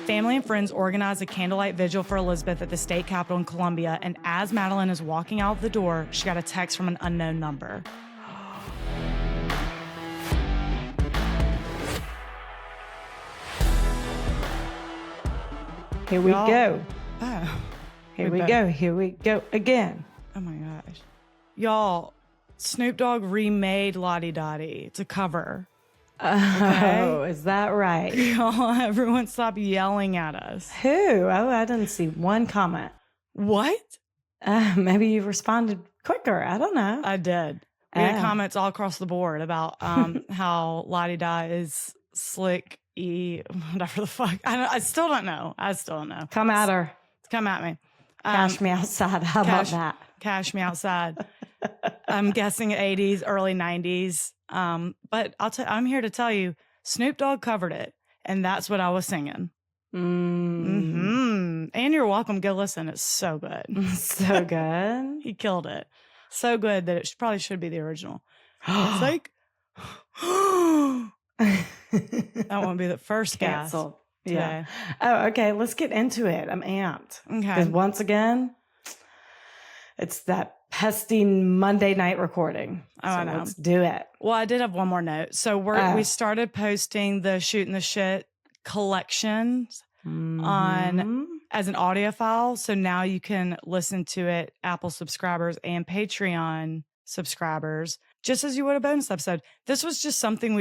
Family and friends organize a candlelight vigil for Elizabeth at the state capitol in Columbia, and as Madeline is walking out the door, she got a text from an unknown number. Here we go. Oh. Here we go. Here we go again. Oh my gosh. Y'all, Snoop Dogg remade Lottie Dottie. It's a cover. Oh, is that right? Y'all, everyone stop yelling at us. Who? Oh, I didn't see one comment. What? Maybe you responded quicker. I don't know. I did. We had comments all across the board about how Lottie Dottie is slick, whatever the fuck. I still don't know. Come at her. Come at me. Cash me outside. How about that? Cash me outside. I'm guessing 80s, early 90s. But I'm here to tell you, Snoop Dogg covered it, and that's what I was singing. And you're welcome. Go listen. It's so good. So good. He killed it. So good that it probably should be the original. It's like, that won't be the first Canceled. Today. Yeah. Oh, okay. Let's get into it. I'm amped. Okay. Because once again, it's that pesty Monday night recording. Oh, I know. Let's do it. Well, I did have one more note. So we started posting the Shooting the Shit collections on as an audio file. So now you can listen to it, Apple subscribers and Patreon subscribers, just as you would a bonus episode. This was just something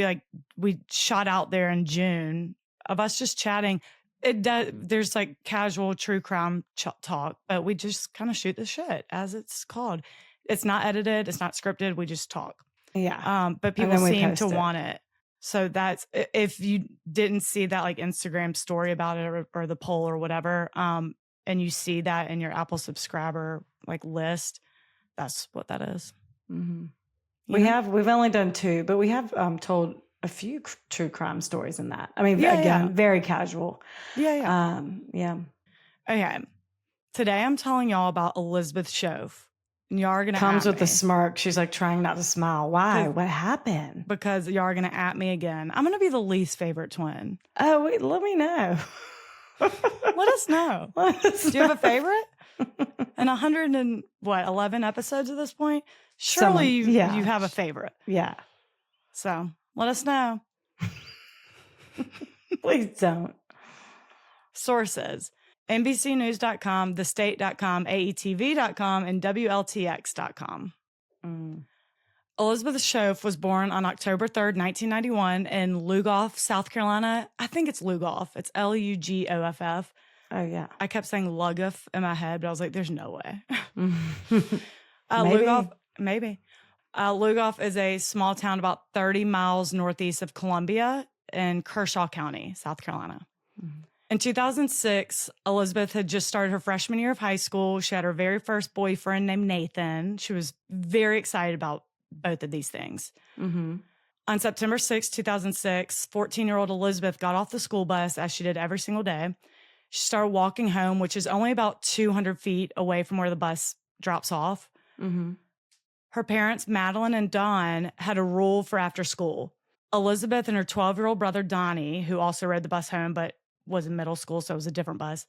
we shot out there in June of us just chatting. There's like casual true crime talk, but we just kind of shoot the shit, as it's called. It's not edited. It's not scripted. We just talk. Yeah. But people seem to want it. So that's, if you didn't see that like Instagram story about it or the poll or whatever, and you see that in your Apple subscriber like list, that's what that is. Mm-hmm. We've only done 2, but we have told a few true crime stories in that. I mean, very casual. Yeah. Okay. Today I'm telling y'all about Elizabeth Shoaf. And y'all are going to comes with a smirk. She's like trying not to smile. Why? What happened? Because y'all are going to at me again. I'm going to be the least favorite twin. Oh, wait, let me know. Let us know. Do you have a favorite? In 11 episodes at this point? Surely you have a favorite. Yeah. So let us know. Please don't. Sources: NBCnews.com, thestate.com, AETV.com, and WLTX.com. Elizabeth Shoaf was born on October 3rd, 1991 in Lugoff, South Carolina. I think it's Lugoff. It's Lugoff. Oh, yeah. I kept saying Lugoff in my head, but I was like, there's no way. Maybe. Lugoff is a small town about 30 miles northeast of Columbia in Kershaw County, South Carolina. In 2006, Elizabeth had just started her freshman year of high school. She had her very first boyfriend named Nathan. She was very excited about both of these things. On September 6, 2006, 14-year-old Elizabeth got off the school bus, as she did every single day. She started walking home, which is only about 200 feet away from where the bus drops off. Her parents, Madeline and Don, had a rule for after school. Elizabeth and her 12-year-old brother, Donnie, who also rode the bus home but was in middle school, so it was a different bus,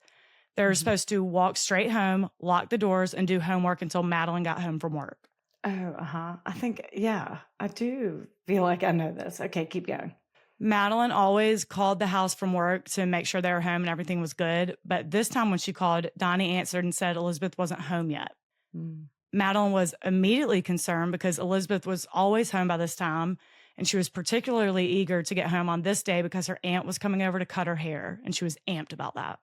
they were supposed to walk straight home, lock the doors, and do homework until Madeline got home from work. I think, I do feel like I know this. Okay, keep going. Madeline always called the house from work to make sure they were home and everything was good. But this time when she called, Donnie answered and said Elizabeth wasn't home yet. Madeline was immediately concerned because Elizabeth was always home by this time, and she was particularly eager to get home on this day because her aunt was coming over to cut her hair, and she was amped about that.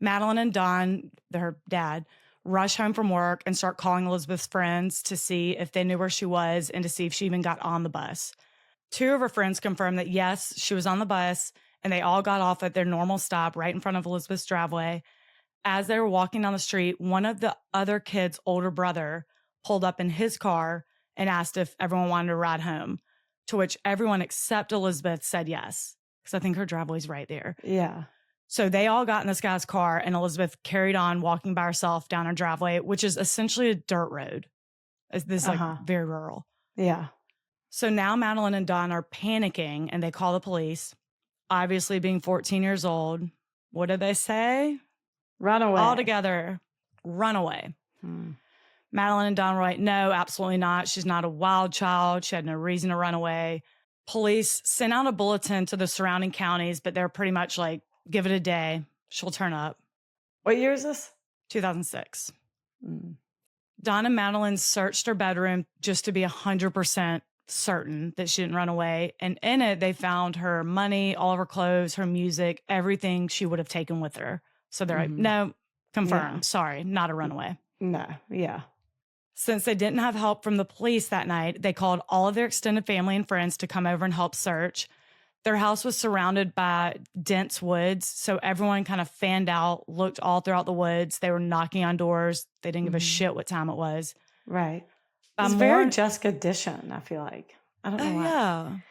Madeline and Don, her dad, rush home from work and start calling Elizabeth's friends to see if they knew where she was and to see if she even got on the bus. 2 of her friends confirmed that, yes, she was on the bus, and they all got off at their normal stop right in front of Elizabeth's driveway. As they were walking down the street, one of the other kids' older brother pulled up in his car and asked if everyone wanted to ride home, to which everyone except Elizabeth said yes, because I think her driveway's right there. Yeah. So they all got in this guy's car, and Elizabeth carried on walking by herself down her driveway, which is essentially a dirt road. This is very rural. Yeah. So now Madeline and Don are panicking, and they call the police. obviously being 14 years old, what did they say? Run away. All together, run away. Madeline and Don were like, no, absolutely not. She's not a wild child. She had no reason to run away. Police sent out a bulletin to the surrounding counties, but they're pretty much like, give it a day. She'll turn up. What year is this? 2006. Don and Madeline searched her bedroom just to be 100% certain that she didn't run away. And in it, they found her money, all of her clothes, her music, everything she would have taken with her. So they're like, no, confirmed. Yeah. Sorry, not a runaway. No, yeah. Since they didn't have help from the police that night, they called all of their extended family and friends to come over and help search. Their house was surrounded by dense woods, so everyone kind of fanned out, looked all throughout the woods. They were knocking on doors. They didn't give a shit what time it was. Right. It's very Jessica Dishon, I feel like. I don't know why.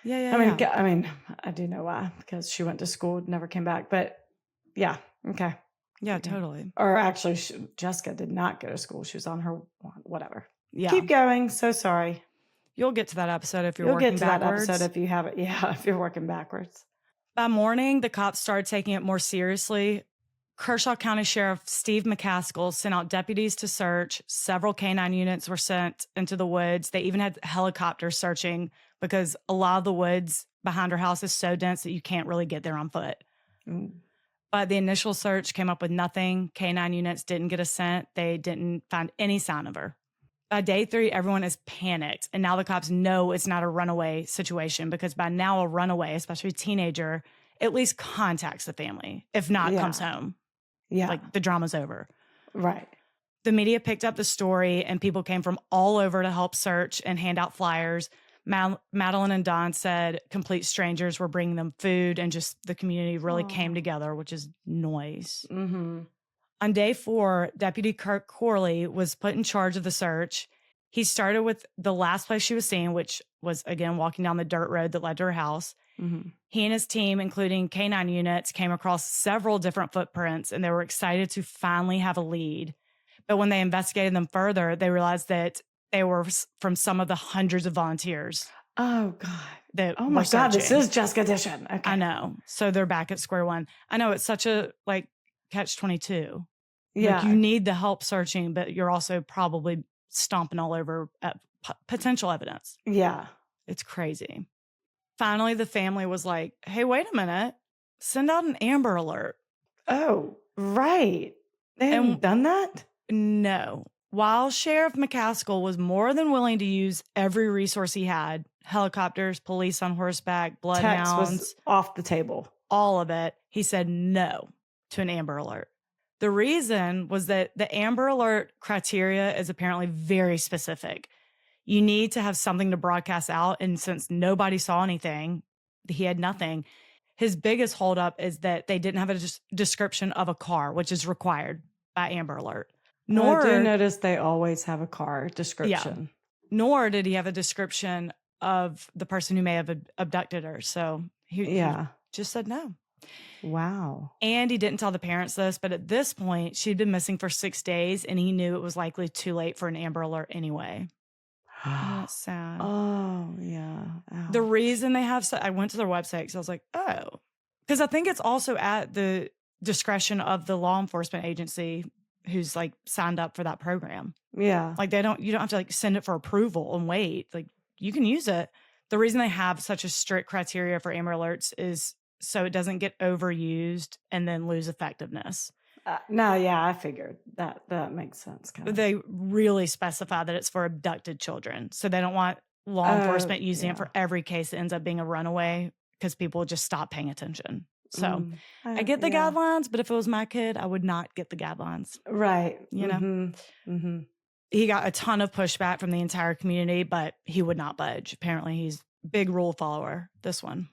Yeah. I mean, I do know why, because she went to school, never came back. But yeah, okay. Yeah, totally. Or actually, Jessica did not go to school. She was on her whatever. Yeah. Keep going. So sorry. You'll get to that episode if you're working backwards. You'll get to that episode if you have it. Yeah, if you're working backwards. By morning, the cops started taking it more seriously. Kershaw County Sheriff Steve McCaskill sent out deputies to search. Several canine units were sent into the woods. They even had helicopters searching because a lot of the woods behind her house is so dense that you can't really get there on foot. But the initial search came up with nothing. Canine units didn't get a scent. They didn't find any sign of her. By day 3, everyone is panicked. And now the cops know it's not a runaway situation because by now a runaway, especially a teenager, at least contacts the family. If not, comes home. Yeah. Like the drama's over. Right. The media picked up the story and people came from all over to help search and hand out flyers. Madeline and Don said complete strangers were bringing them food and just the community really came together, which is noise. On day 4, Deputy Kirk Corley was put in charge of the search. He started with the last place she was seen, which was, again, walking down the dirt road that led to her house. He and his team, including canine units, came across several different footprints, and they were excited to finally have a lead. But when they investigated them further, they realized that they were from some of the hundreds of volunteers. Oh, God. Oh, my God. This is Jessica Dishon. Okay. I know. So they're back at square one. I know it's such a, catch-22. Yeah. Like you need the help searching, but you're also probably stomping all over potential evidence. Yeah. It's crazy. Finally, the family was like, hey, wait a minute. Send out an Amber Alert. Oh, right. They hadn't done that? No. While Sheriff McCaskill was more than willing to use every resource he had, helicopters, police on horseback, bloodhounds. Text was off the table. All of it. He said no to an Amber Alert. The reason was that the Amber Alert criteria is apparently very specific. You need to have something to broadcast out. And since nobody saw anything, he had nothing. His biggest holdup is that they didn't have a description of a car, which is required by Amber Alert. I do notice they always have a car description. Yeah. Nor did he have a description of the person who may have abducted her. So he just said no. Wow. And he didn't tell the parents this, but at this point, she'd been missing for 6 days, and he knew it was likely too late for an Amber Alert anyway. Oh, that's sad. Oh, yeah. Ouch. The reason they have... I went to their website because I was like, oh. Because I think it's also at the discretion of the law enforcement agency who's, signed up for that program. Yeah. You don't have to, send it for approval and wait. You can use it. The reason they have such a strict criteria for Amber Alerts is so it doesn't get overused and then lose effectiveness. I figured that makes sense. They really specify that it's for abducted children. So they don't want law enforcement using it for every case that ends up being a runaway because people just stop paying attention. So I get the guidelines, but if it was my kid, I would not get the guidelines. Right. You know? He got a ton of pushback from the entire community, but he would not budge. Apparently he's a big rule follower, this one.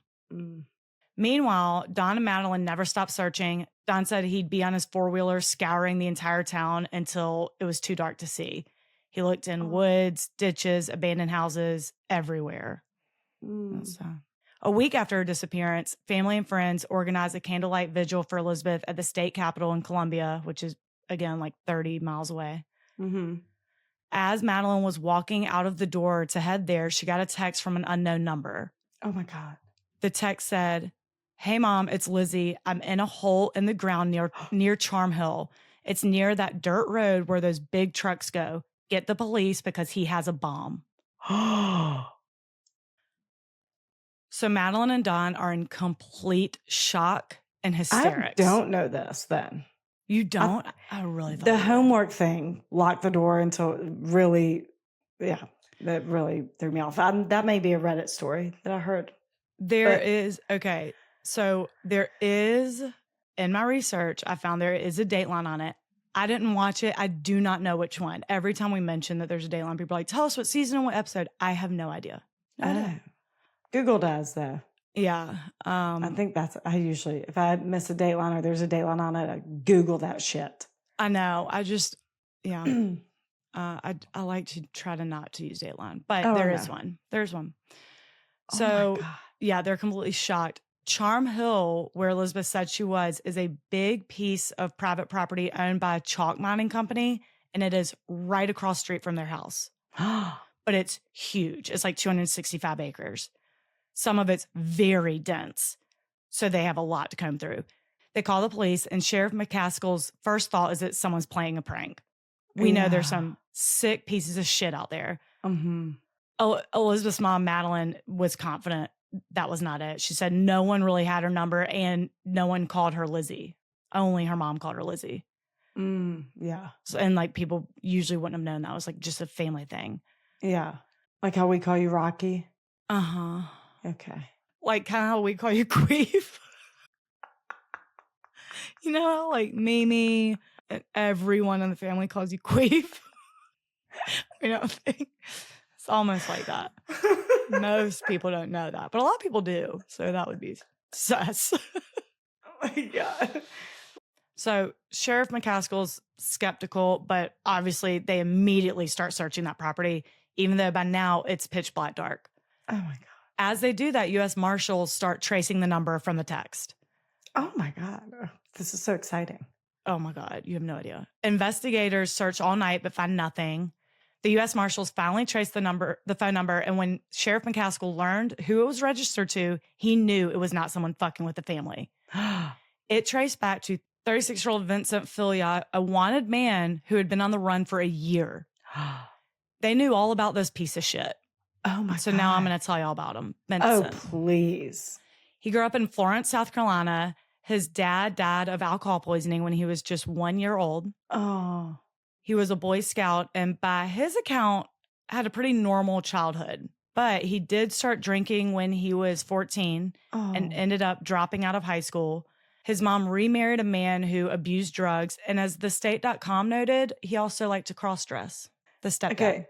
Meanwhile, Don and Madeline never stopped searching. Don said he'd be on his four-wheeler scouring the entire town until it was too dark to see. He looked in woods, ditches, abandoned houses, everywhere. A week after her disappearance, family and friends organized a candlelight vigil for Elizabeth at the state capitol in Columbia, which is, again, 30 miles away. As Madeline was walking out of the door to head there, she got a text from an unknown number. Oh, my God. The text said, Hey, Mom, it's Lizzie. I'm in a hole in the ground near Charm Hill. It's near that dirt road where those big trucks go. Get the police because he has a bomb. So Madeline and Don are in complete shock and hysterics. I don't know this then. You don't? I really thought the homework thing locked the door until really, that really threw me off. That may be a Reddit story that I heard. So there is, in my research, I found there is a Dateline on it. I didn't watch it. I do not know which one. Every time we mention that there's a Dateline, people are like, tell us what season and what episode. I have no idea. Google does, though. Yeah. I think I usually, if I miss a Dateline or there's a Dateline on it, I Google that shit. I know. I just, I like to try to not to use Dateline, but there is one. There's one. So, they're completely shocked. Charm Hill, where Elizabeth said she was, is a big piece of private property owned by a chalk mining company, and it is right across the street from their house. But it's huge. It's like 265 acres. Some of it's very dense, so they have a lot to comb through. They call the police, and Sheriff McCaskill's first thought is that someone's playing a prank. We know there's some sick pieces of shit out there. Mm-hmm. Elizabeth's mom, Madeline, was confident that was not it. She said no one really had her number, and no one called her Lizzie. Only her mom called her Lizzie. Yeah. So, and like people usually wouldn't have known that. It was like just a family thing. Yeah. Like how we call you Rocky? Uh-huh. Okay. Like kind of how we call you Queef. You know, like Mimi and everyone in the family calls you Queef. I don't think it's almost like that. Most people don't know that, but a lot of people do. So that would be sus. Oh my God. So Sheriff McCaskill's skeptical, but obviously they immediately start searching that property, even though by now it's pitch black dark. Oh my God. As they do that, US Marshals start tracing the number from the text. Oh my God. This is so exciting. Oh my God. You have no idea. Investigators search all night, but find nothing. The US Marshals finally traced the phone number. And when Sheriff McCaskill learned who it was registered to, he knew it was not someone fucking with the family. It traced back to 36-year-old Vincent Filliot, a wanted man who had been on the run for a year. They knew all about this piece of shit. Oh my God. So now I'm going to tell you all about him. Vincent. Oh, please. He grew up in Florence, South Carolina. His dad died of alcohol poisoning when he was just 1 year old. Oh. He was a Boy Scout and by his account had a pretty normal childhood. But he did start drinking when he was 14 and ended up dropping out of high school. His mom remarried a man who abused drugs. And as the state.com noted, he also liked to cross-dress. The stepdad. Okay.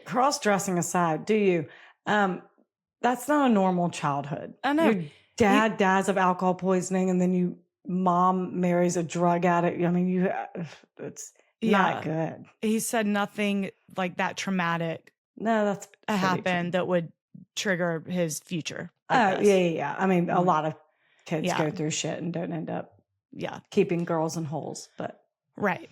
Cross-dressing aside, do you? That's not a normal childhood. I know. Your dad dies of alcohol poisoning and then your mom marries a drug addict. I mean, it's not good. He said nothing like that traumatic that's happened that would trigger his future. Yeah. I mean, a lot of kids go through shit and don't end up keeping girls in holes. But right.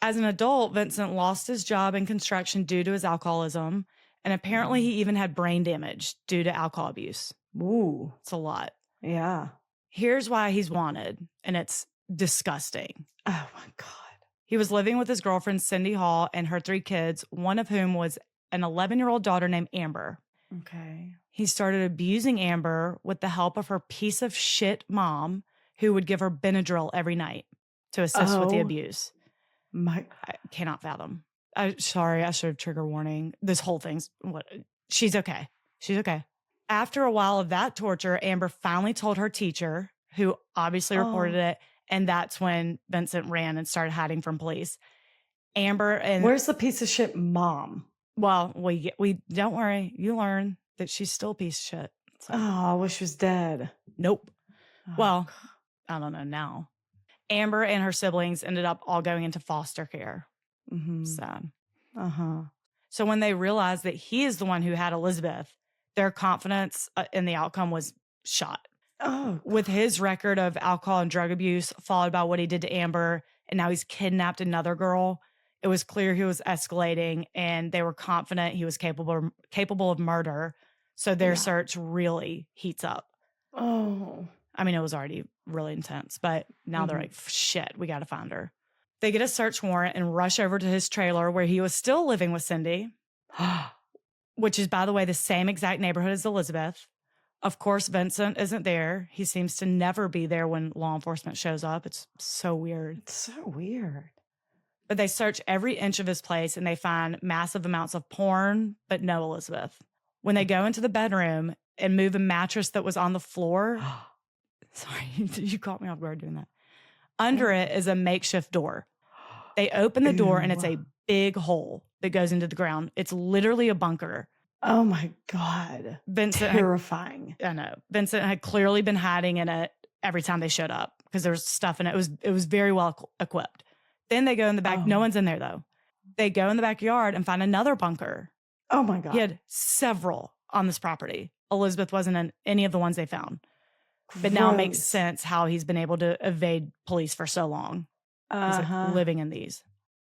As an adult, Vincent lost his job in construction due to his alcoholism. And apparently he even had brain damage due to alcohol abuse. Ooh. It's a lot. Yeah. Here's why he's wanted. And it's disgusting. Oh my God. He was living with his girlfriend, Cindy Hall, and her 3 kids, one of whom was an 11-year-old daughter named Amber. Okay. He started abusing Amber with the help of her piece of shit mom, who would give her Benadryl every night to assist with the abuse. I cannot fathom. Sorry, I should have trigger warning. This whole thing's she's okay. She's okay. After a while of that torture, Amber finally told her teacher, who obviously reported it. And that's when Vincent ran and started hiding from police. Amber and where's the piece of shit mom? Well, we don't worry. You learn that she's still a piece of shit. So. Oh, I wish she was dead. Nope. Well, I don't know now. Amber and her siblings ended up all going into foster care. Mm-hmm. Sad. So when they realized that he is the one who had Elizabeth, their confidence in the outcome was shot. With his record of alcohol and drug abuse, followed by what he did to Amber, and now he's kidnapped another girl, it was clear he was escalating, and they were confident he was capable of murder. So their search really heats up. I mean, it was already really intense, but now they're like, shit, we got to find her. They get a search warrant and rush over to his trailer where he was still living with Cindy, which is, by the way, the same exact neighborhood as Elizabeth. Of course, Vincent isn't there. He seems to never be there when law enforcement shows up. It's so weird. It's so weird. But they search every inch of his place and they find massive amounts of porn, but no Elizabeth. When they go into the bedroom and move a mattress that was on the floor, sorry, you caught me off guard doing that. Under it is a makeshift door. They open the door and it's a big hole that goes into the ground. It's literally a bunker. Oh my God. Vincent terrifying. I know. Vincent had clearly been hiding in it every time they showed up because there was stuff in it. It was very well equipped. Then they go in the back. No one's in there though. They go in the backyard and find another bunker. Oh my God. He had several on this property. Elizabeth wasn't in any of the ones they found. But now it makes sense how he's been able to evade police for so long. He's like living in these.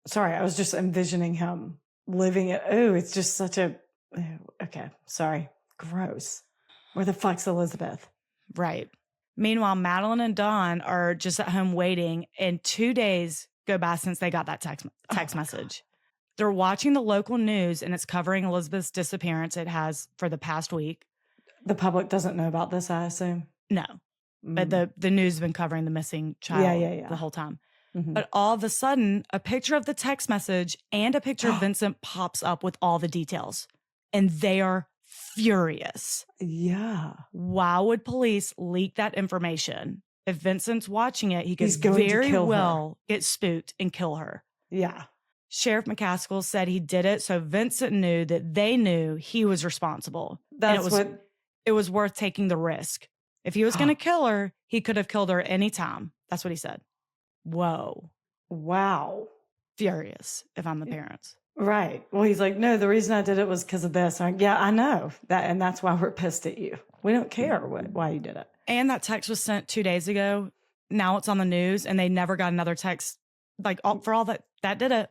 Sorry, I was just envisioning him living it. Oh, it's just such a... Okay, sorry. Gross. Where the fuck's Elizabeth? Right. Meanwhile, Madeline and Dawn are just at home waiting, and 2 days go by since they got that text message. They're watching the local news, and it's covering Elizabeth's disappearance. It has for the past week. The public doesn't know about this, I assume? No. But the news has been covering the missing child the whole time. But all of a sudden, a picture of the text message and a picture of Vincent pops up with all the details. And they are furious. Yeah. Why would police leak that information? If Vincent's watching it, he could very well get spooked and kill her. Yeah. Sheriff McCaskill said he did it so Vincent knew that they knew he was responsible. It was worth taking the risk. If he was going to kill her, he could have killed her any time. That's what he said. Whoa. Wow. Furious if I'm the parents. Right. Well, he's like, no, the reason I did it was because of this. I'm like, yeah, I know that. And that's why we're pissed at you. We don't care why you did it. And that text was sent 2 days ago. Now it's on the news and they never got another text. Like for all that did it.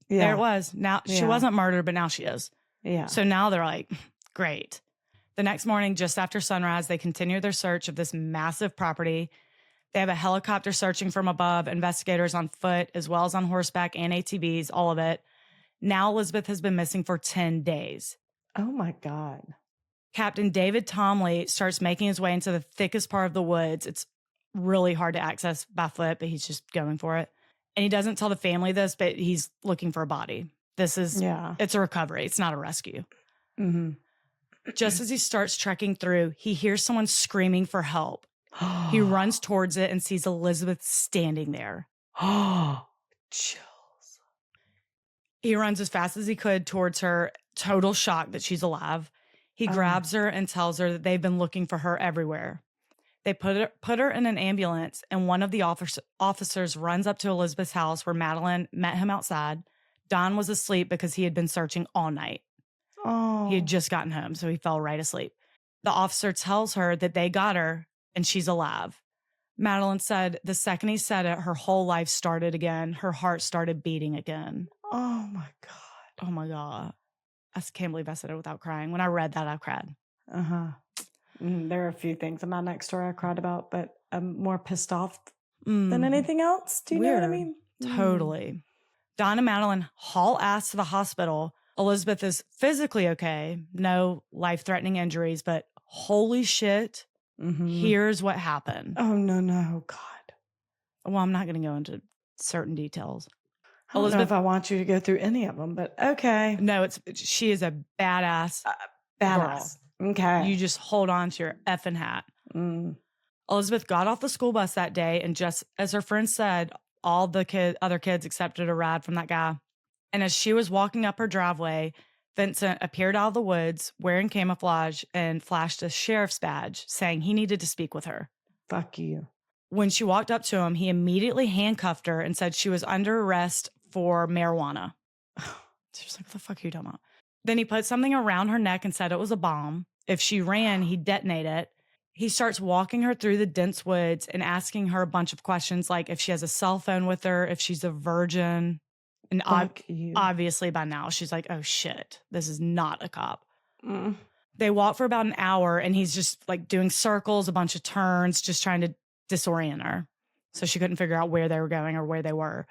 Yeah. There it was. Now she wasn't murdered, but now she is. Yeah. So now they're like, great. The next morning, just after sunrise, they continue their search of this massive property. They have a helicopter searching from above, investigators on foot, as well as on horseback and ATVs, all of it. Now Elizabeth has been missing for 10 days. Oh my God. Captain David Tomley starts making his way into the thickest part of the woods. It's really hard to access by foot, but he's just going for it. And he doesn't tell the family this, but he's looking for a body. It's a recovery. It's not a rescue. Just as he starts trekking through, he hears someone screaming for help. He runs towards it and sees Elizabeth standing there. Chills. He runs as fast as he could towards her, total shock that she's alive. He grabs her and tells her that they've been looking for her everywhere. They put her in an ambulance, and one of the officers runs up to Elizabeth's house where Madeline met him outside. Don was asleep because he had been searching all night. He had just gotten home, so he fell right asleep. The officer tells her that they got her and she's alive. Madeline said the second he said it, her whole life started again. Her heart started beating again. Oh my God. Oh my God. I can't believe I said it without crying. When I read that, I cried. There are a few things in my next story I cried about, but I'm more pissed off than anything else. Do you know what I mean? Totally. Don and Madeline haul ass to the hospital. Elizabeth is physically okay. No life-threatening injuries, but holy shit, here's what happened. Oh, no, God. Well, I'm not going to go into certain details. I don't know if I want you to go through any of them, but okay. No, she is a badass badass. Girl. Okay. You just hold on to your effing hat. Elizabeth got off the school bus that day, and just as her friend said, all the other kids accepted a ride from that guy. And as she was walking up her driveway, Vincent appeared out of the woods wearing camouflage and flashed a sheriff's badge saying he needed to speak with her. Fuck you. When she walked up to him, he immediately handcuffed her and said she was under arrest for marijuana. She's like, what the fuck are you talking about? Then he put something around her neck and said it was a bomb. If she ran, he'd detonate it. He starts walking her through the dense woods and asking her a bunch of questions like if she has a cell phone with her, if she's a virgin. And obviously by now she's like, oh shit, this is not a cop. They walked for about an hour and he's just like doing circles, a bunch of turns, just trying to disorient her. So she couldn't figure out where they were going or where they were.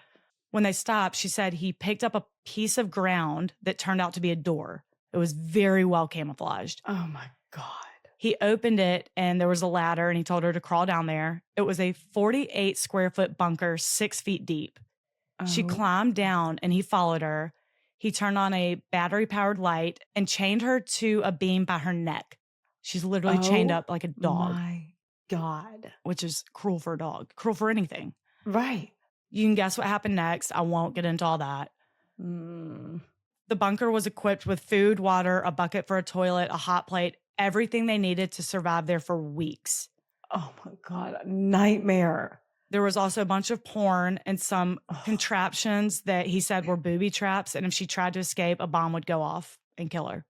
When they stopped, she said he picked up a piece of ground that turned out to be a door. It was very well camouflaged. Oh my God. He opened it and there was a ladder and he told her to crawl down there. It was a 48 square foot bunker, 6 feet deep. Oh. She climbed down and he followed her. He turned on a battery powered light and chained her to a beam by her neck. She's literally chained up like a dog. My God. Which is cruel for a dog, cruel for anything. Right. You can guess what happened next. I won't get into all that. The bunker was equipped with food, water, a bucket for a toilet, a hot plate, everything they needed to survive there for weeks. Oh my God, a nightmare. There was also a bunch of porn and some contraptions that he said were booby traps. And if she tried to escape, a bomb would go off and kill her.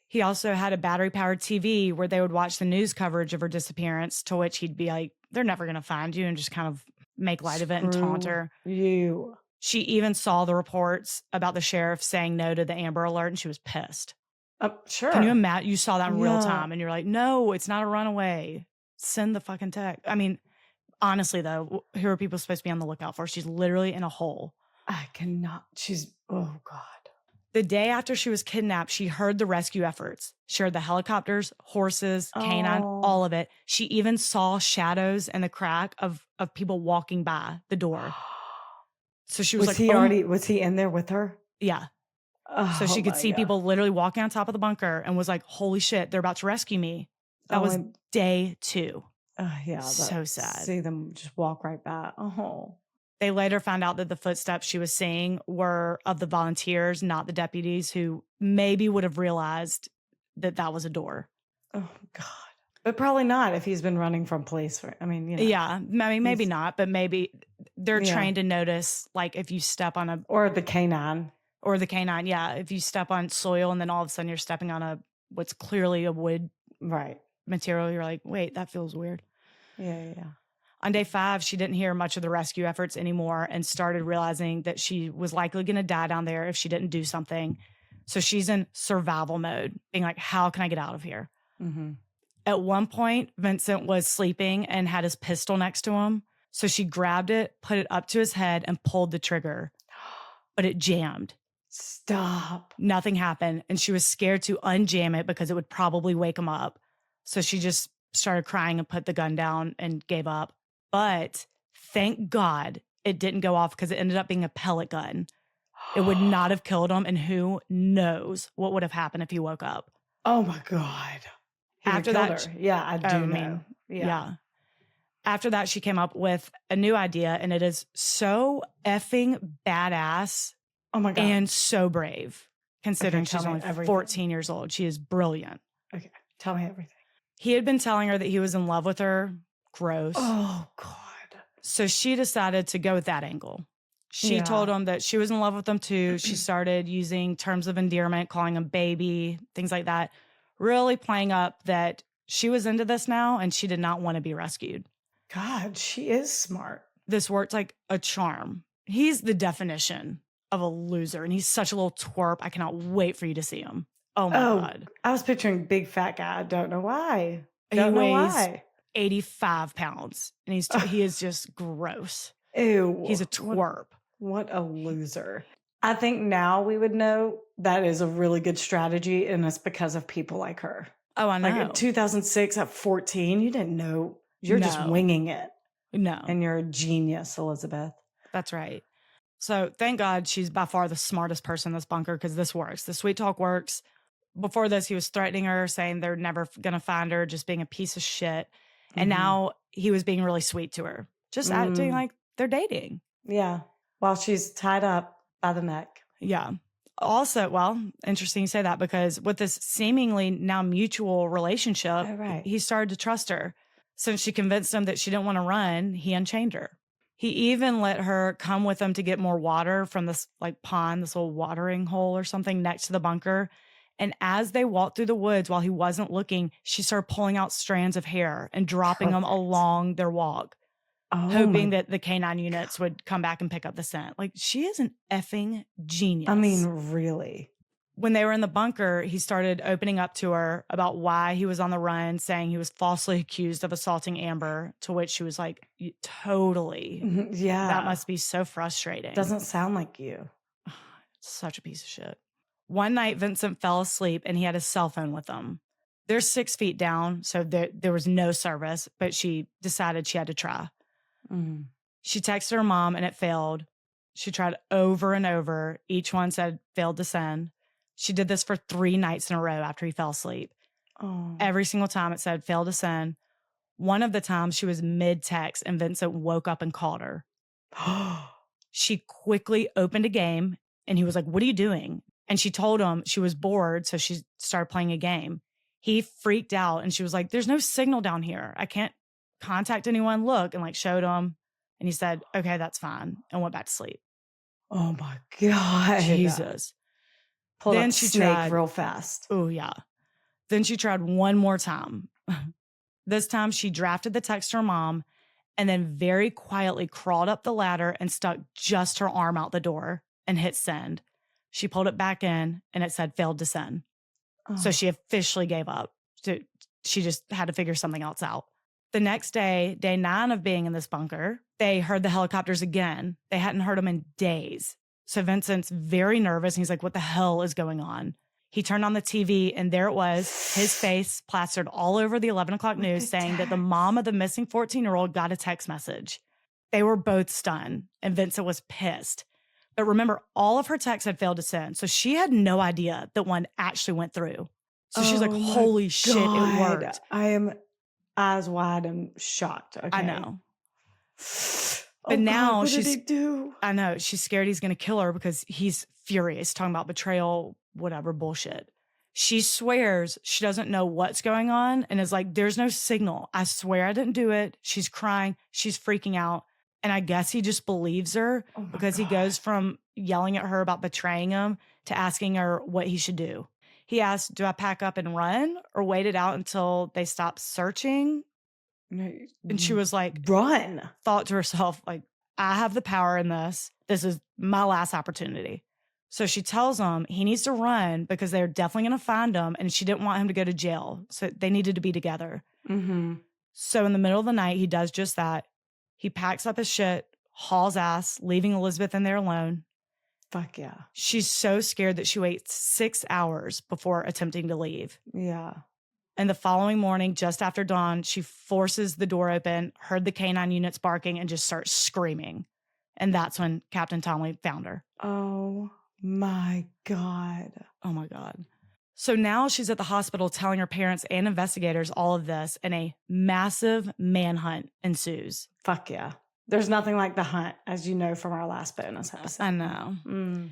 He also had a battery-powered TV where they would watch the news coverage of her disappearance, to which he'd be like, they're never going to find you, and just kind of make light of it and taunt her. You. She even saw the reports about the sheriff saying no to the Amber Alert, and she was pissed. Sure. Can you imagine? You saw that in real time, and you're like, no, it's not a runaway. Send the fucking text. I mean, honestly, though, who are people supposed to be on the lookout for? She's literally in a hole. I cannot. Oh, God. The day after she was kidnapped, she heard the rescue efforts. She heard the helicopters, horses, canine, all of it. She even saw shadows in the crack of people walking by the door. So she was like, was he in there with her? Yeah. So she could see people literally walking on top of the bunker and was like, holy shit, they're about to rescue me. That was day 2. Yeah. So sad. See them just walk right by. Oh. They later found out that the footsteps she was seeing were of the volunteers, not the deputies, who maybe would have realized that that was a door. Oh, God. But probably not if he's been running from police. Yeah. I mean, maybe not, but maybe they're trained to notice, like, if you step on Or the canine. Yeah. If you step on soil and then all of a sudden you're stepping on what's clearly a wood material, you're like, wait, that feels weird. Yeah. On day 5, she didn't hear much of the rescue efforts anymore and started realizing that she was likely going to die down there if she didn't do something. So she's in survival mode, being like, how can I get out of here? Mm-hmm. At one point, Vincent was sleeping and had his pistol next to him. So she grabbed it, put it up to his head, and pulled the trigger. But it jammed. Stop. Nothing happened. And she was scared to unjam it because it would probably wake him up. So she just started crying and put the gun down and gave up. But thank God it didn't go off because it ended up being a pellet gun. It would not have killed him. And who knows what would have happened if he woke up. Oh, my God. After that, yeah, I do know. Yeah. After that, she came up with a new idea, and it is so effing badass. Oh, my God. And so brave, considering she's only 14 years old. She is brilliant. Okay. Tell me everything. He had been telling her that he was in love with her. Gross. Oh, God. So she decided to go with that angle. She told him that she was in love with him too. She started using terms of endearment, calling him baby, things like that. Really playing up that she was into this now and she did not want to be rescued. God, she is smart. This worked like a charm. He's the definition of a loser, and he's such a little twerp. I cannot wait for you to see him. Oh, my God. I was picturing big fat guy. I don't know why. He weighs 85 pounds, and he is just gross. Ew. He's a twerp. What a loser. I think now we would know that is a really good strategy, and it's because of people like her. Oh, I know. Like in 2006 at 14, you didn't know. You're just winging it. No. And you're a genius, Elizabeth. That's right. So thank God she's by far the smartest person in this bunker, because this works. The sweet talk works. Before this, he was threatening her, saying they're never going to find her, just being a piece of shit. And now he was being really sweet to her, just acting like they're dating. Yeah. While she's tied up by the neck. Yeah. Also, well, interesting you say that, because with this seemingly now mutual relationship, he started to trust her. Since she convinced him that she didn't want to run, he unchained her. He even let her come with him to get more water from this pond, this little watering hole or something next to the bunker. And as they walked through the woods while he wasn't looking, she started pulling out strands of hair and dropping them along their walk, hoping that the canine units would come back and pick up the scent. Like, she is an effing genius. I mean, really. When they were in the bunker, he started opening up to her about why he was on the run, saying he was falsely accused of assaulting Amber, to which she was like, totally. Yeah. That must be so frustrating. Doesn't sound like you. Such a piece of shit. One night, Vincent fell asleep and he had his cell phone with him. They're 6 feet down, so there was no service, but she decided she had to try. Mm. She texted her mom and it failed. She tried over and over. Each one said failed to send. She did this for 3 nights in a row after he fell asleep. Oh. Every single time it said failed to send. One of the times she was mid-text and Vincent woke up and called her. She quickly opened a game and he was like, what are you doing? And she told him she was bored, so she started playing a game. He freaked out and she was like, there's no signal down here. I can't contact anyone. Look, and like showed him. And he said, okay, that's fine. And went back to sleep. Oh my God. Jesus. Pulled then up she Snake tried real fast. Oh, yeah. Then she tried one more time. This time she drafted the text to her mom and then very quietly crawled up the ladder and stuck just her arm out the door and hit send. She pulled it back in and it said failed to send. Oh. So she officially gave up. She just had to figure something else out. The next day, day 9 of being in this bunker, they heard the helicopters again. They hadn't heard them in days. So Vincent's very nervous. And he's like, what the hell is going on? He turned on the TV and there it was, his face plastered all over the 11 o'clock news saying that the mom of the missing 14-year-old got a text message. They were both stunned and Vincent was pissed. But remember, all of her texts had failed to send. So she had no idea that one actually went through. So she's like, holy shit, it worked. I am eyes wide and shocked. Okay. I know. But now what did he do? I know. She's scared he's going to kill her because he's furious, talking about betrayal, whatever bullshit. She swears she doesn't know what's going on and is like, there's no signal. I swear I didn't do it. She's crying. She's freaking out. And I guess he just believes her because he goes from yelling at her about betraying him to asking her what he should do. He asked, do I pack up and run or wait it out until they stop searching? And she was like, run. Thought to herself, like, I have the power in this. This is my last opportunity. So she tells him he needs to run because they're definitely going to find him. And she didn't want him to go to jail. So they needed to be together. Mm-hmm. So in the middle of the night, he does just that. He packs up his shit, hauls ass, leaving Elizabeth in there alone. Fuck yeah. She's so scared that she waits 6 hours before attempting to leave. Yeah. And the following morning, just after dawn, she forces the door open, heard the canine units barking, and just starts screaming. And that's when Captain Tomley found her. Oh, my God. Oh, my God. So now she's at the hospital telling her parents and investigators all of this, and a massive manhunt ensues. Fuck yeah. There's nothing like the hunt, as you know from our last bonus episode. I know.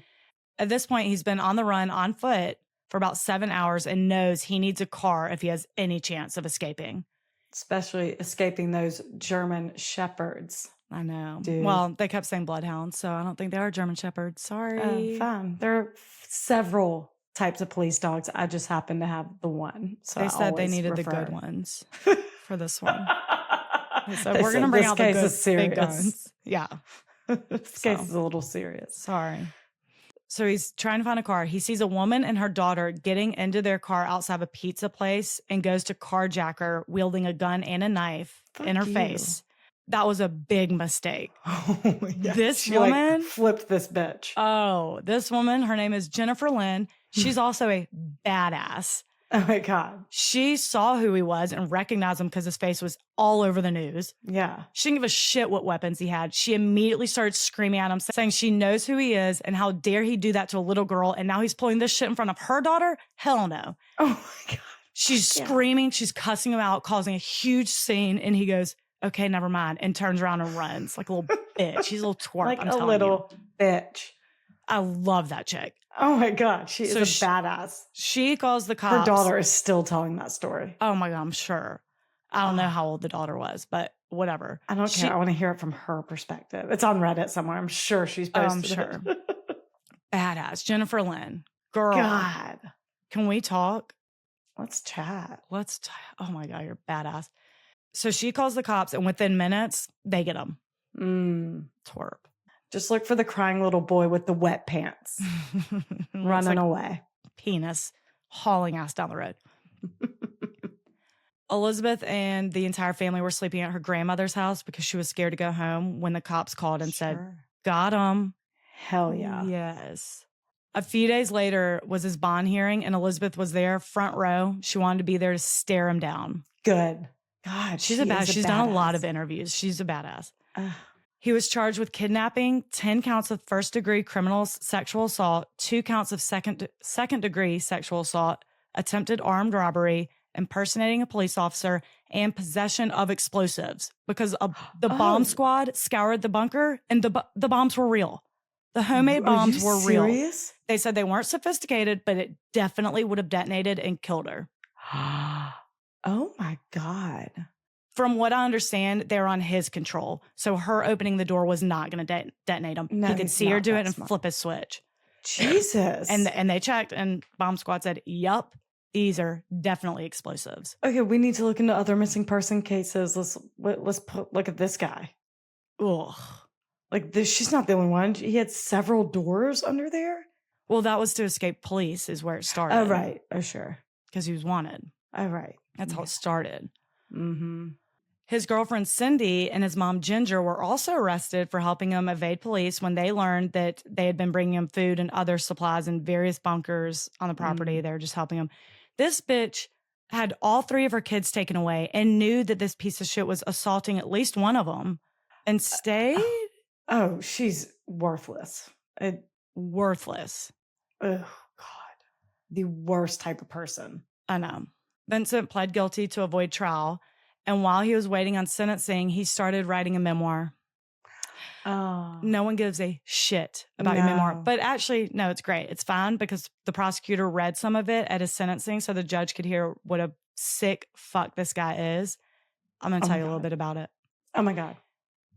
At this point, he's been on the run on foot for about 7 hours and knows he needs a car if he has any chance of escaping. Especially escaping those German shepherds. I know. Dude. Well, they kept saying bloodhounds, so I don't think they are German shepherds. Sorry. Fine. There are several types of police dogs. I just happen to have the one. So they said they needed the good ones for this one. So we're going to bring out the good big guns. Yeah. This case is a little serious. Sorry. So he's trying to find a car. He sees a woman and her daughter getting into their car outside of a pizza place and goes to carjack her, wielding a gun and a knife in her face. That was a big mistake. Oh my God. This woman flipped this bitch. Oh, this woman, her name is Jennifer Lynn. She's also a badass. Oh my God. She saw who he was and recognized him because his face was all over the news. Yeah. She didn't give a shit what weapons he had. She immediately started screaming at him, saying she knows who he is and how dare he do that to a little girl. And now he's pulling this shit in front of her daughter? Hell no. Oh my God. She's screaming. She's cussing him out, causing a huge scene. And he goes, okay, never mind. And turns around and runs like a little bitch. He's a little twerp. Like a little bitch. I love that chick. Oh my God. She is a badass. She calls the cops. Her daughter is still telling that story. Oh my God, I'm sure. I don't know how old the daughter was, but whatever. I don't care. I want to hear it from her perspective. It's on Reddit somewhere. I'm sure she's posted it. Badass. Jennifer Lynn. Girl. God. Can we talk? Let's chat. Oh my God, you're badass. So she calls the cops and within minutes, they get him. Twerp. Just look for the crying little boy with the wet pants running away. penis hauling ass down the road. Elizabeth and the entire family were sleeping at her grandmother's house because she was scared to go home when the cops called and said, got him. Hell yeah. Yes. A few days later was his bond hearing, and Elizabeth was there, front row. She wanted to be there to stare him down. Good. God, she's done a lot of interviews. She's a badass. He was charged with kidnapping, 10 counts of first-degree criminal sexual assault, 2 counts of second-degree sexual assault, attempted armed robbery, impersonating a police officer, and possession of explosives because the bomb squad scoured the bunker and the bombs were real. The homemade bombs were real. They said they weren't sophisticated, but it definitely would have detonated and killed her. Oh my God. From what I understand, they're on his control. So her opening the door was not going to detonate them. No, he could see her do it and flip his switch. Jesus. And they checked, and bomb squad said, yup, these are definitely explosives. Okay, we need to look into other missing person cases. Let's look at this guy. Ugh. Like this, she's not the only one. He had several doors under there. Well, that was to escape police is where it started. Oh, right. Oh, sure. Because he was wanted. Oh, right. That's how it started. Mm-hmm. His girlfriend Cindy and his mom Ginger were also arrested for helping him evade police when they learned that they had been bringing him food and other supplies in various bunkers on the property. They were just helping him. This bitch had all 3 of her kids taken away and knew that this piece of shit was assaulting at least one of them and stayed. Oh, she's worthless. Worthless. Oh, God. The worst type of person. I know. Vincent pled guilty to avoid trial. And while he was waiting on sentencing, he started writing a memoir. Oh. No one gives a shit about your memoir. But actually, no, it's great. It's fine because the prosecutor read some of it at his sentencing so the judge could hear what a sick fuck this guy is. I'm going to tell you a little bit about it. Oh, my God.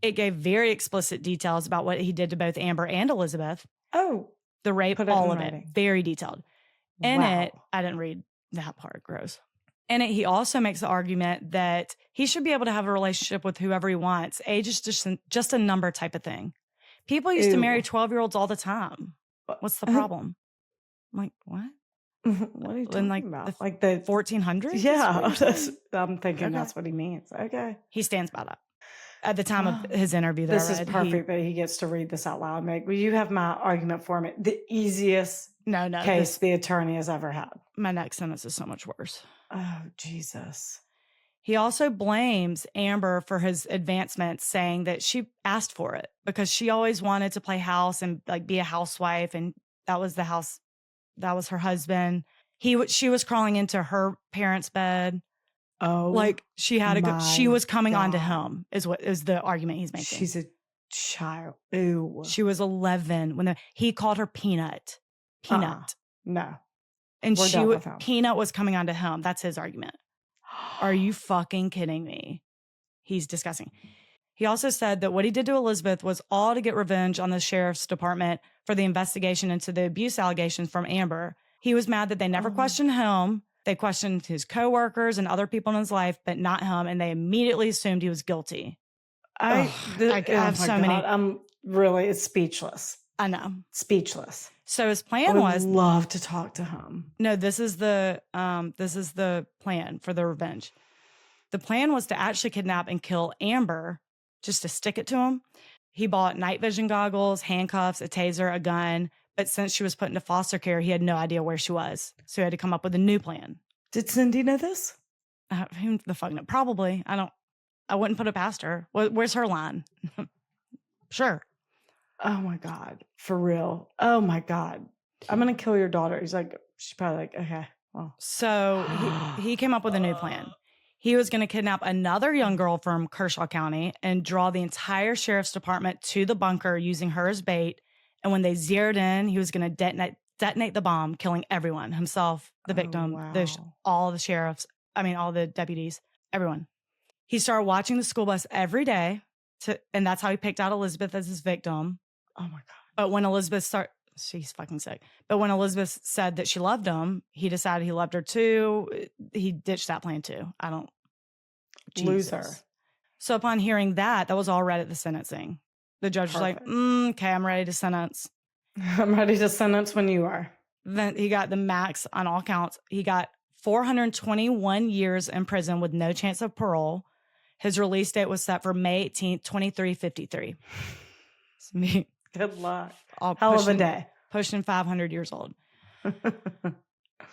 It gave very explicit details about what he did to both Amber and Elizabeth. Oh. The rape, all of it. Very detailed. In it, I didn't read that part. Gross. In it, he also makes the argument that he should be able to have a relationship with whoever he wants. Age is just a number type of thing. People used to marry 12-year-olds all the time. What's the problem? I'm like, what? What are you talking about? Like the 1400s? Yeah. I'm thinking that's what he means. Okay. He stands by that. At the time of his interview that this I read. This is perfect that he gets to read this out loud. Meg, will you have my argument for me? The easiest case the attorney has ever had. My next sentence is so much worse. Oh, Jesus. He also blames Amber for his advancement, saying that she asked for it because she always wanted to play house and like be a housewife. And that was the house. That was her husband. She was crawling into her parents' bed. Oh, like she was coming onto him is the argument he's making. She's a child. Ew. She was 11 when he called her Peanut. No. And Peanut was coming onto him. That's his argument. Are you fucking kidding me? He's disgusting. He also said that what he did to Elizabeth was all to get revenge on the sheriff's department for the investigation into the abuse allegations from Amber. He was mad that they never questioned him. They questioned his coworkers and other people in his life, but not him. And they immediately assumed he was guilty. I have so many. It's speechless. I know. Speechless. So his plan was love to talk to him. No, this is the plan for the revenge. The plan was to actually kidnap and kill Amber just to stick it to him. He bought night vision goggles, handcuffs, a taser, a gun. But since she was put into foster care, he had no idea where she was. So he had to come up with a new plan. Did Cindy know this? Who the fuck knows? Probably. I wouldn't put it past her. Where's her line? Sure. Oh my God. For real. Oh my God. I'm going to kill your daughter. He's like, she's probably like, okay, well. So he came up with a new plan. He was going to kidnap another young girl from Kershaw County and draw the entire sheriff's department to the bunker using her as bait. And when they zeroed in, he was going to detonate the bomb, killing everyone, himself, the victim, all the sheriffs, all the deputies, everyone. He started watching the school bus every day, and that's how he picked out Elizabeth as his victim. Oh, my God. But when Elizabeth she's fucking sick. But when Elizabeth said that she loved him, he decided he loved her too. He ditched that plan too. Loser. So upon hearing that was all read at the sentencing. The judge was like, okay, I'm ready to sentence. I'm ready to sentence when you are. Then he got the max on all counts. He got 421 years in prison with no chance of parole. His release date was set for May 18th, 2353. Good luck. Hell of a day. Pushing 500 years old.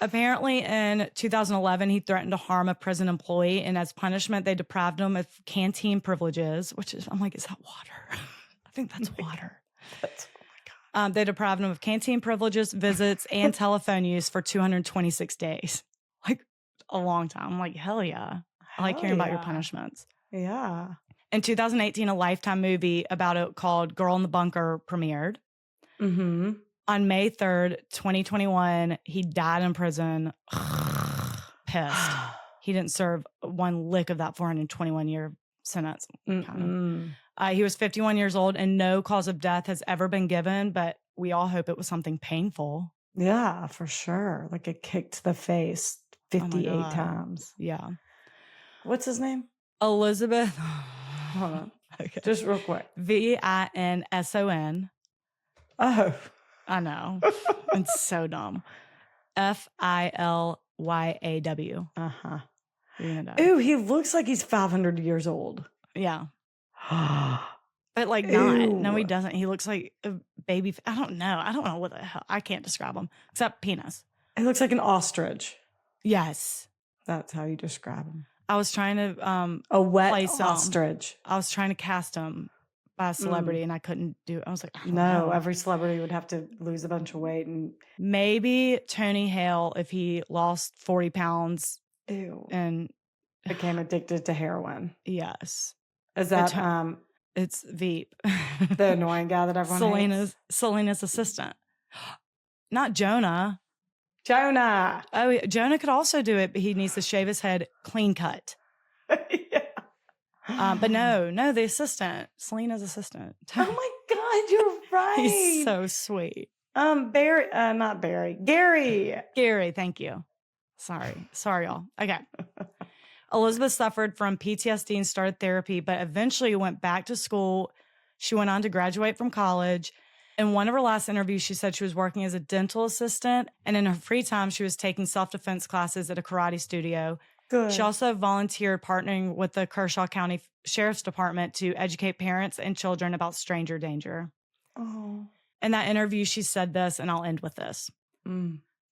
Apparently, in 2011, he threatened to harm a prison employee, and as punishment, they deprived him of canteen privileges, which is, I'm like, is that water? I think that's water. Oh my God. They deprived him of canteen privileges, visits, and telephone use for 226 days. Like, a long time. I'm like, hell yeah. I like hearing about your punishments. Yeah. In 2018, a Lifetime movie about it called Girl in the Bunker premiered. Mm-hmm. On May 3rd, 2021, he died in prison. Pissed. He didn't serve one lick of that 421-year sentence. He was 51 years old, and no cause of death has ever been given, but we all hope it was something painful. Yeah, for sure. Like a kick to the face 58 times. Yeah. What's his name? Elizabeth. Hold on. Okay. Just real quick. Vinson. Oh. I know. It's so dumb. Filyaw. Uh-huh. Ooh, he looks like he's 500 years old. Yeah. But like not. No, he doesn't. He looks like a baby. I don't know. I don't know what the hell. I can't describe him except penis. He looks like an ostrich. Yes. That's how you describe him. I was trying to a wet ostrich. I was trying to cast him by a celebrity and I couldn't do it. I was like, no, every celebrity would have to lose a bunch of weight. And maybe Tony Hale, if he lost 40 pounds and became addicted to heroin. Yes. Is that it's Veep. The annoying guy that everyone hates? Selena's assistant. Not Jonah. Jonah. Oh, yeah. Jonah could also do it, but he needs to shave his head clean cut. Yeah. But no, the assistant, Selena's assistant. Oh my God, you're right. He's so sweet. Not Barry. Gary. Gary, thank you. Sorry, y'all. Okay. Elizabeth suffered from PTSD and started therapy, but eventually went back to school. She went on to graduate from college. In one of her last interviews, she said she was working as a dental assistant, and in her free time, she was taking self-defense classes at a karate studio. Good. She also volunteered partnering with the Kershaw County Sheriff's Department to educate parents and children about stranger danger. Oh. In that interview, she said this, and I'll end with this.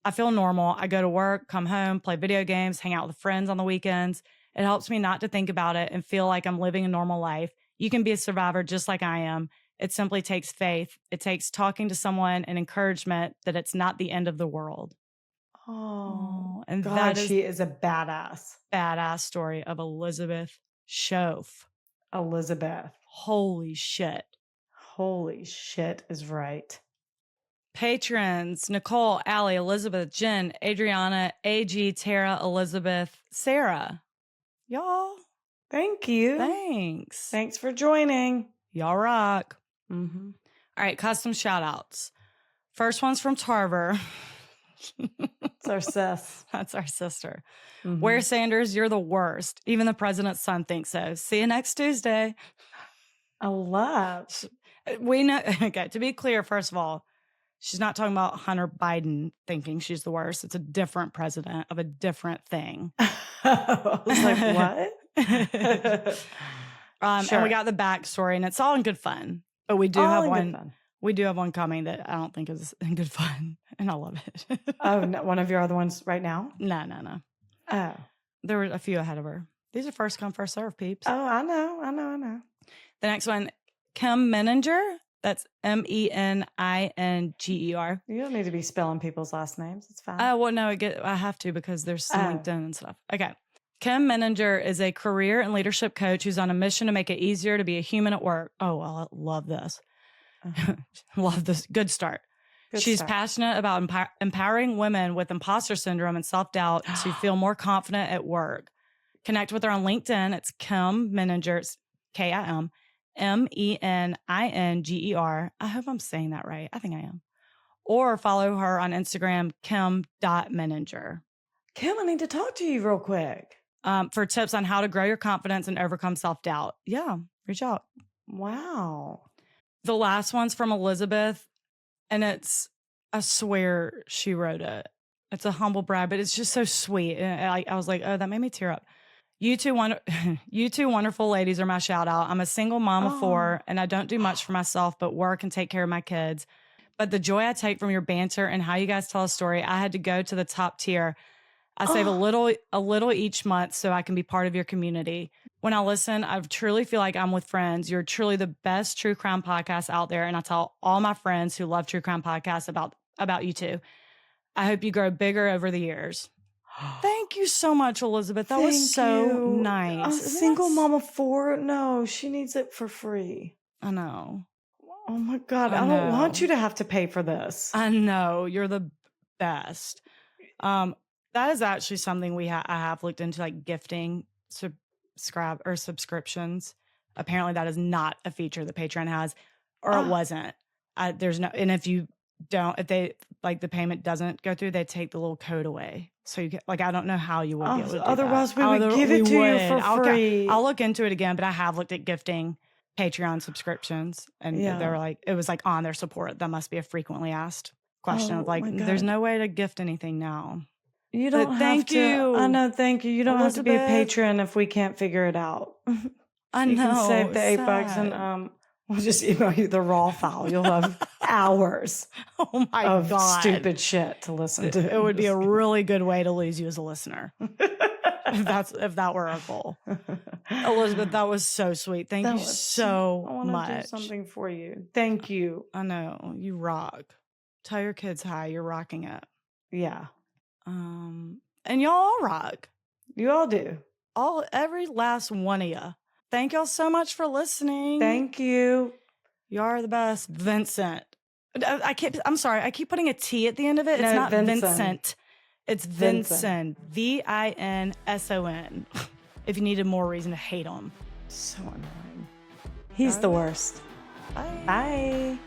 I feel normal. I go to work, come home, play video games, hang out with friends on the weekends. It helps me not to think about it and feel like I'm living a normal life. You can be a survivor just like I am. It simply takes faith. It takes talking to someone and encouragement that it's not the end of the world. Oh, and God, she is a badass. Badass story of Elizabeth Shoaf. Elizabeth. Holy shit. Holy shit is right. Patrons: Nicole, Allie, Elizabeth, Jen, Adriana, AG, Tara, Elizabeth, Sarah. Y'all. Thank you. Thanks. Thanks for joining. Y'all rock. Mm-hmm. All right, custom shout outs. First one's from Tarver. It's our sis. That's our sister. Mm-hmm. Ware Sanders, you're the worst. Even the president's son thinks so. See you next Tuesday. I love. We know. Okay, to be clear, first of all, she's not talking about Hunter Biden thinking she's the worst. It's a different president of a different thing. I was like, what? Sure. And we got the backstory, and it's all in good fun. But we do have one. We do have one coming that I don't think is in good fun, and I love it. Oh, no, one of your other ones right now? No. Oh, there were a few ahead of her. These are first come, first serve, peeps. Oh, I know. The next one, Kim Menninger. That's Meninger. You don't need to be spelling people's last names. It's fine. Oh, well, no, I have to because there's some LinkedIn and stuff. Okay. Kim Menninger is a career and leadership coach who's on a mission to make it easier to be a human at work. Oh, well, I love this. Love this. Good start. She's passionate about empowering women with imposter syndrome and self-doubt to feel more confident at work. Connect with her on LinkedIn. It's Kim Menninger. It's Kim Meninger. I hope I'm saying that right. I think I am. Or follow her on Instagram, kim.menninger. Kim, I need to talk to you real quick. For tips on how to grow your confidence and overcome self-doubt. Yeah, reach out. Wow. The last one's from Elizabeth, and it's I swear she wrote it. It's a humble brag, but it's just so sweet. And I was like, oh, that made me tear up. You two wonderful ladies are my shout out. I'm a single mom of 4, and I don't do much for myself but work and take care of my kids. But the joy I take from your banter and how you guys tell a story, I had to go to the top tier. I save a little each month so I can be part of your community. When I listen, I truly feel like I'm with friends. You're truly the best true crime podcast out there, and I tell all my friends who love true crime podcasts about you two. I hope you grow bigger over the years. Thank you so much, Elizabeth. That was so nice. A single mom of 4? No, she needs it for free. I know. Oh my God. I don't want you to have to pay for this. I know. You're the best. That is actually something I have looked into, like gifting subscriptions. Apparently that is not a feature that Patreon has, or it wasn't. There's no, and if they like the payment doesn't go through, they take the little code away. So you get, like, I don't know how you would be able to do otherwise that. we would give it to you for free. I'll look into it again, but I have looked at gifting Patreon subscriptions, and they were like, it was like on their support. That must be a frequently asked question of like, there's no way to gift anything now. You don't have to. I know, thank you. You don't have to be a patron if we can't figure it out. I know. You can save the $8 and we'll just email you the raw file. You'll have hours of God. Stupid shit to listen to. It would be a really good way to lose you as a listener. if that were our goal. Elizabeth, that was so sweet. Thank you so much. I want to do something for you. Thank you. I know. You rock. Tell your kids hi. You're rocking it. Yeah. And y'all all rock. You all do. Every last one of you. Thank y'all so much for listening. Thank you. You are the best. Vincent. I'm sorry. I keep putting a T at the end of it. It's not Vincent. It's Vincent. Vinson. If you needed more reason to hate him. So annoying. He's the worst. Bye. Bye.